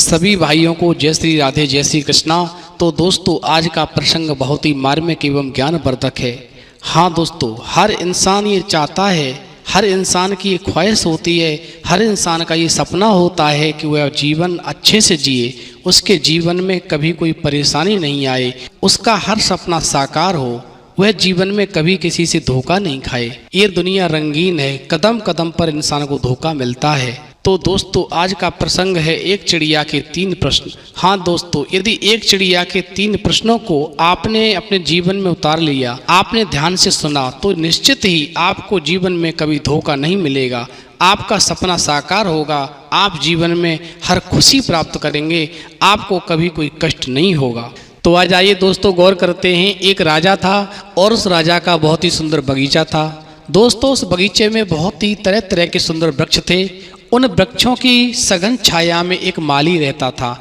सभी भाइयों को जय श्री राधे जय श्री कृष्णा। तो दोस्तों आज का प्रसंग बहुत ही मार्मिक एवं ज्ञानवर्धक है। हाँ दोस्तों, हर इंसान ये चाहता है, हर इंसान की ये ख्वाहिश होती है, हर इंसान का ये सपना होता है कि वह जीवन अच्छे से जिए, उसके जीवन में कभी कोई परेशानी नहीं आए, उसका हर सपना साकार हो, वह जीवन में कभी किसी से धोखा नहीं खाए। ये दुनिया रंगीन है, कदम कदम पर इंसान को धोखा मिलता है। तो दोस्तों आज का प्रसंग है एक चिड़िया के 3 प्रश्न। हाँ दोस्तों, यदि एक चिड़िया के 3 प्रश्नों को आपने अपने जीवन में उतार लिया, आपने ध्यान से सुना, तो निश्चित ही आपको जीवन में कभी धोखा नहीं मिलेगा, आपका सपना साकार होगा, आप जीवन में हर खुशी प्राप्त करेंगे, आपको कभी कोई कष्ट नहीं होगा। तो आज आइए दोस्तों गौर करते हैं। एक राजा था और उस राजा का बहुत ही सुंदर बगीचा था। दोस्तों उस बगीचे में बहुत ही तरह तरह के सुंदर वृक्ष थे। उन वृक्षों की सघन छाया में एक माली रहता था।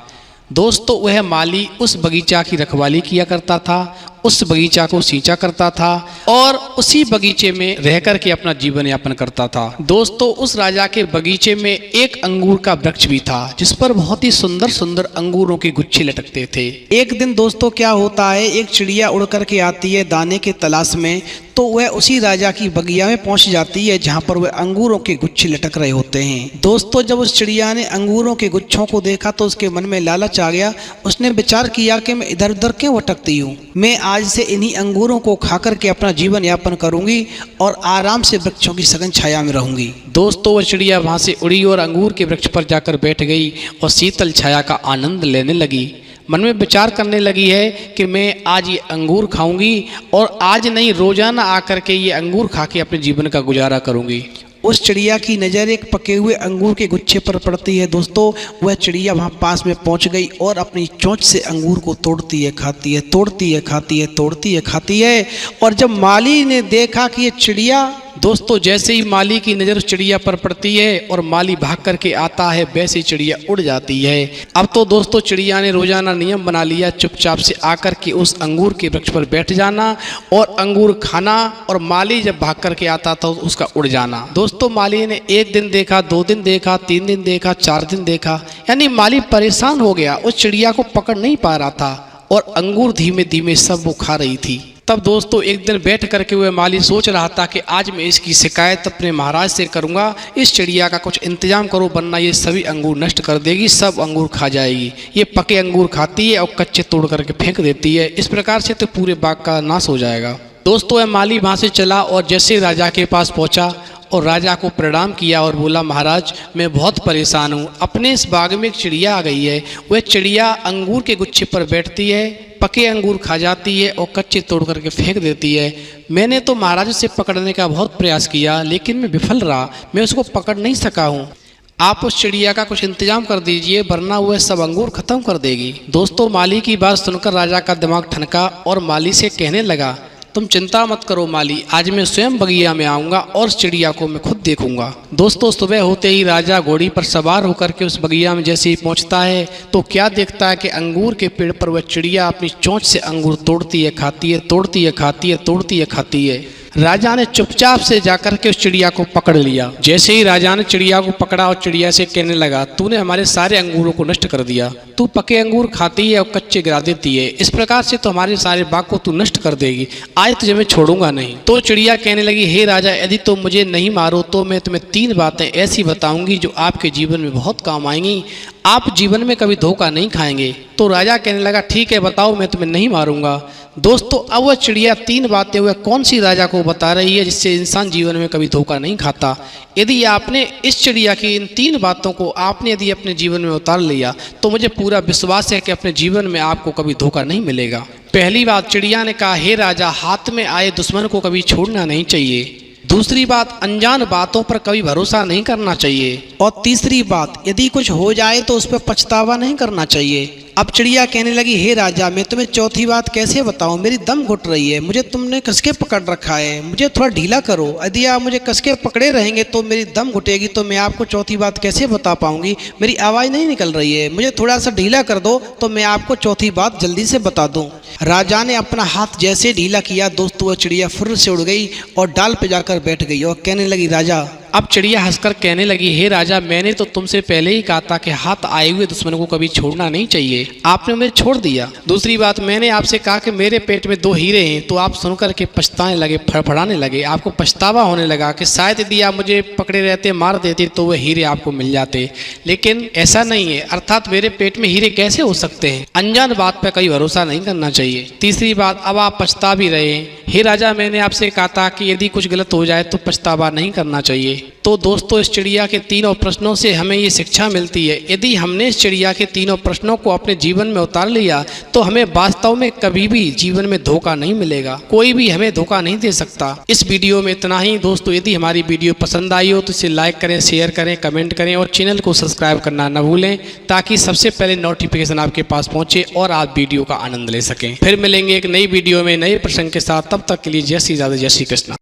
दोस्तों वह माली उस बगीचा की रखवाली किया करता था, उस बगीचा को सींचा करता था और उसी बगीचे में रह कर के अपना जीवन यापन करता था। दोस्तों उस राजा के बगीचे में एक अंगूर का वृक्ष भी था, जिस पर बहुत ही सुंदर सुंदर अंगूरों के गुच्छे लटकते थे। एक दिन दोस्तों क्या होता है, एक चिड़िया उड़ करके आती है दाने के तलाश में। तो वह उसी राजा की बगिया में पहुंच जाती है जहां पर वह अंगूरों के गुच्छे लटक रहे होते हैं। दोस्तों जब उस चिड़िया ने अंगूरों के गुच्छों को देखा तो उसके मन में लालच आ गया। उसने विचार किया कि मैं इधर उधर क्यों भटकती हूँ, मैं आज से इन्हीं अंगूरों को खा करके अपना जीवन यापन करूंगी और आराम से वृक्षों की सघन छाया में रहूंगी। दोस्तों वह चिड़िया वहां से उड़ी और अंगूर के वृक्ष पर जाकर बैठ गई और शीतल छाया का आनंद लेने लगी। मन में विचार करने लगी है कि मैं आज ये अंगूर खाऊंगी और आज नहीं रोजाना आकर के ये अंगूर खा के अपने जीवन का गुजारा करूंगी। उस चिड़िया की नज़र एक पके हुए अंगूर के गुच्छे पर पड़ती है। दोस्तों वह चिड़िया वहाँ पास में पहुँच गई और अपनी चोंच से अंगूर को तोड़ती है, खाती है, तोड़ती है, खाती है, तोड़ती है, खाती है। और जब माली ने देखा कि ये चिड़िया, दोस्तों जैसे ही माली की नज़र उस चिड़िया पर पड़ती है और माली भाग करके आता है, वैसे ही चिड़िया उड़ जाती है। अब तो दोस्तों चिड़िया ने रोजाना नियम बना लिया, चुपचाप से आकर के उस अंगूर के वृक्ष पर बैठ जाना और अंगूर खाना, और माली जब भाग करके आता था तो उसका उड़ जाना। दोस्तों माली ने 1 दिन देखा, 2 दिन देखा, 3 दिन देखा, 4 दिन देखा, यानी माली परेशान हो गया, उस चिड़िया को पकड़ नहीं पा रहा था और अंगूर धीमे धीमे सब वो खा रही थी। तब दोस्तों एक दिन बैठ करके वह माली सोच रहा था कि आज मैं इसकी शिकायत अपने महाराज से करूंगा, इस चिड़िया का कुछ इंतजाम करो वरना ये सभी अंगूर नष्ट कर देगी, सब अंगूर खा जाएगी। ये पके अंगूर खाती है और कच्चे तोड़ करके फेंक देती है, इस प्रकार से तो पूरे बाग का नाश हो जाएगा। दोस्तों वह माली वहाँ से चला और जैसे राजा के पास पहुँचा और राजा को प्रणाम किया और बोला, महाराज मैं बहुत परेशान हूँ, अपने इस बाग में एक चिड़िया आ गई है। वह चिड़िया अंगूर के गुच्छे पर बैठती है, पके अंगूर खा जाती है और कच्चे तोड़ करके फेंक देती है। मैंने तो महाराज से पकड़ने का बहुत प्रयास किया लेकिन मैं विफल रहा, मैं उसको पकड़ नहीं सका हूँ। आप उस चिड़िया का कुछ इंतजाम कर दीजिए वरना वह सब अंगूर खत्म कर देगी। दोस्तों माली की बात सुनकर राजा का दिमाग ठनका और माली से कहने लगा, तुम चिंता मत करो माली, आज मैं स्वयं बगिया में आऊँगा और चिड़िया को मैं खुद देखूंगा। दोस्तों सुबह होते ही राजा घोड़ी पर सवार होकर के उस बगिया में जैसे ही पहुंचता है तो क्या देखता है कि अंगूर के पेड़ पर वह चिड़िया अपनी चोंच से अंगूर तोड़ती है, खाती है, तोड़ती है, खाती है, तोड़ती है, खाती है। राजा ने चुपचाप से जाकर के उस चिड़िया को पकड़ लिया। जैसे ही राजा ने चिड़िया को पकड़ा और चिड़िया से कहने लगा, तूने हमारे सारे अंगूरों को नष्ट कर दिया, तू पके अंगूर खाती है और कच्चे गिरा देती है, इस प्रकार से तो हमारे सारे बाग को तू नष्ट कर देगी, आज तुझे मैं छोड़ूंगा नहीं। तो चिड़िया कहने लगी, हे राजा यदि तुम मुझे नहीं मारो तो मैं तुम्हें 3 बातें ऐसी बताऊंगी जो आपके जीवन में बहुत काम आएंगी, आप जीवन में कभी धोखा नहीं खाएंगे। तो राजा कहने लगा, ठीक है बताओ, मैं तुम्हें नहीं मारूंगा। दोस्तों अब वह चिड़िया 3 बातें वह कौन सी राजा को बता रही है जिससे इंसान जीवन में कभी धोखा नहीं खाता। यदि आपने इस चिड़िया की इन 3 बातों को आपने यदि अपने जीवन में उतार लिया तो मुझे पूरा विश्वास है कि अपने जीवन में आपको कभी धोखा नहीं मिलेगा। पहली बात चिड़िया ने कहा, हे राजा हाथ में आए दुश्मन को कभी छोड़ना नहीं चाहिए। दूसरी बात, अनजान बातों पर कभी भरोसा नहीं करना चाहिए। और तीसरी बात, यदि कुछ हो जाए तो उस पर पछतावा नहीं करना चाहिए। अब चिड़िया कहने लगी, हे राजा मैं तुम्हें चौथी बात कैसे बताऊं, मेरी दम घुट रही है, मुझे तुमने कसके पकड़ रखा है, मुझे थोड़ा ढीला करो, यदि आप मुझे कसके पकड़े रहेंगे तो मेरी दम घुटेगी, तो मैं आपको चौथी बात कैसे बता पाऊंगी, मेरी आवाज़ नहीं निकल रही है, मुझे थोड़ा सा ढीला कर दो तो मैं आपको चौथी बात जल्दी से बता दूँ। राजा ने अपना हाथ जैसे ढीला किया दोस्तों वह चिड़िया फुर्र से उड़ गई और डाल पे जाकर बैठ गई और कहने लगी, राजा अब चिड़िया हंसकर कहने लगी, हे राजा, मैंने तो तुमसे पहले ही कहा था कि हाथ आए हुए दुश्मन को कभी छोड़ना नहीं चाहिए, आपने मुझे छोड़ दिया। दूसरी बात, मैंने आपसे कहा कि मेरे पेट में 2 हीरे हैं, तो आप सुनकर के पछताने लगे, फड़फड़ाने लगे, आपको पछतावा होने लगा कि शायद यदि आप मुझे पकड़े रहते, मार देते तो वह हीरे आपको मिल जाते, लेकिन ऐसा नहीं है। अर्थात मेरे पेट में हीरे कैसे हो सकते हैं? अनजान बात पर कभी भरोसा नहीं करना चाहिए। तीसरी बात, अब आप पछता भी रहे हैं। हे राजा, मैंने आपसे कहा था कि यदि कुछ गलत हो जाए तो पछतावा नहीं करना चाहिए। तो दोस्तों, इस चिड़िया के तीनों प्रश्नों से हमें ये शिक्षा मिलती है, यदि हमने इस चिड़िया के तीनों प्रश्नों को अपने जीवन में उतार लिया तो हमें वास्तव में कभी भी जीवन में धोखा नहीं मिलेगा, कोई भी हमें धोखा नहीं दे सकता। इस वीडियो में इतना ही दोस्तों। यदि हमारी वीडियो पसंद आई हो तो इसे लाइक करें, शेयर करें, कमेंट करें और चैनल को सब्सक्राइब करना न भूलें, ताकि सबसे पहले नोटिफिकेशन आपके पास पहुंचे और आप वीडियो का आनंद ले सकें। फिर मिलेंगे एक नई वीडियो में नए प्रसंग के साथ, तब तक के लिए जय श्री राधे, जय श्री कृष्ण।